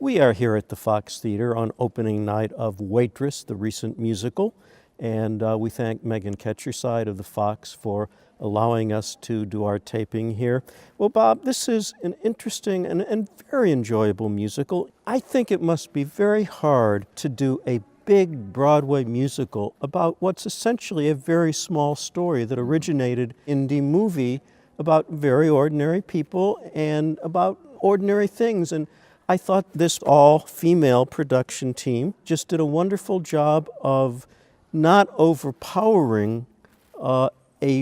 We are here at the Fox Theatre on opening night of Waitress, the recent musical, and we thank Megan Ketcherside of the Fox for allowing us to do our taping here. Well, Bob, this is an interesting and very enjoyable musical. I think it must be very hard to do a big Broadway musical about what's essentially a very small story that originated in the movie about very ordinary people and about ordinary things. And I thought this all-female production team just did a wonderful job of not overpowering a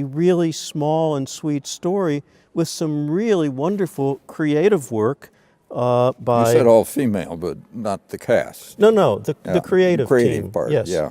really small and sweet story with some really wonderful creative work by... You said all female, but not the cast. No, the creative team. Part, yes. Yeah.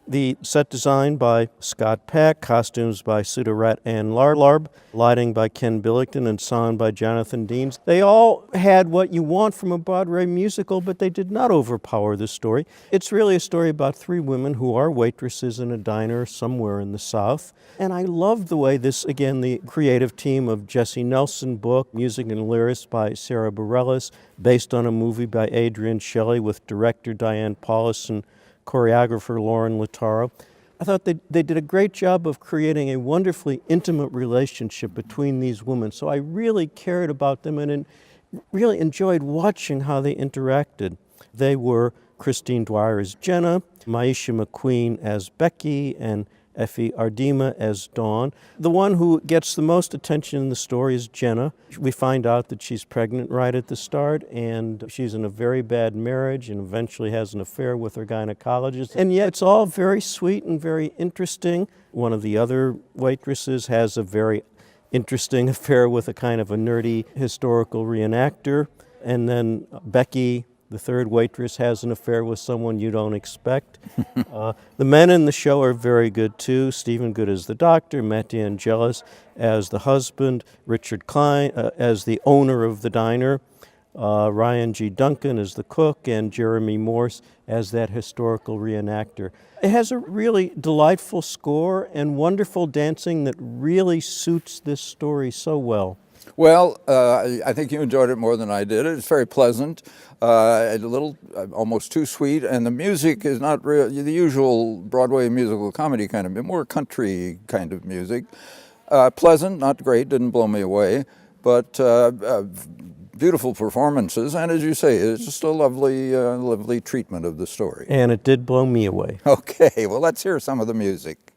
The set design by Scott Peck, costumes by Sudarat and Larb, lighting by Ken Billington, and sound by Jonathan Deans. They all had what you want from a Broadway musical, but they did not overpower the story. It's really a story about three women who are waitresses in a diner somewhere in the South. And I love the way this, again, the creative team of Jesse Nelson book, music and lyrics by Sarah Bareilles, based on a movie by Adrian Shelley with director Diane Paulus and choreographer Lauren Lataro. I thought they did a great job of creating a wonderfully intimate relationship between these women. So I really cared about them and really enjoyed watching how they interacted. They were Christine Dwyer as Jenna, Maisha McQueen as Becky, and Effie Ardima as Dawn. The one who gets the most attention in the story is Jenna. We find out that she's pregnant right at the start, and she's in a very bad marriage and eventually has an affair with her gynecologist. And yet it's all very sweet and very interesting. One of the other waitresses has a very interesting affair with a kind of a nerdy historical reenactor. And then Becky, the third waitress, has an affair with someone you don't expect. The men in the show are very good too. Stephen Good as the doctor, Matt DeAngelis as the husband, Richard Klein as the owner of the diner, Ryan G. Duncan as the cook, and Jeremy Morse as that historical reenactor. It has a really delightful score and wonderful dancing that really suits this story so well. Well, I think you enjoyed it more than I did. It's very pleasant, a little almost too sweet, and the music is not the usual Broadway musical comedy kind of, more country kind of music. Pleasant, not great, didn't blow me away, but beautiful performances, and as you say, it's just a lovely treatment of the story. And it did blow me away. Okay, well, let's hear some of the music.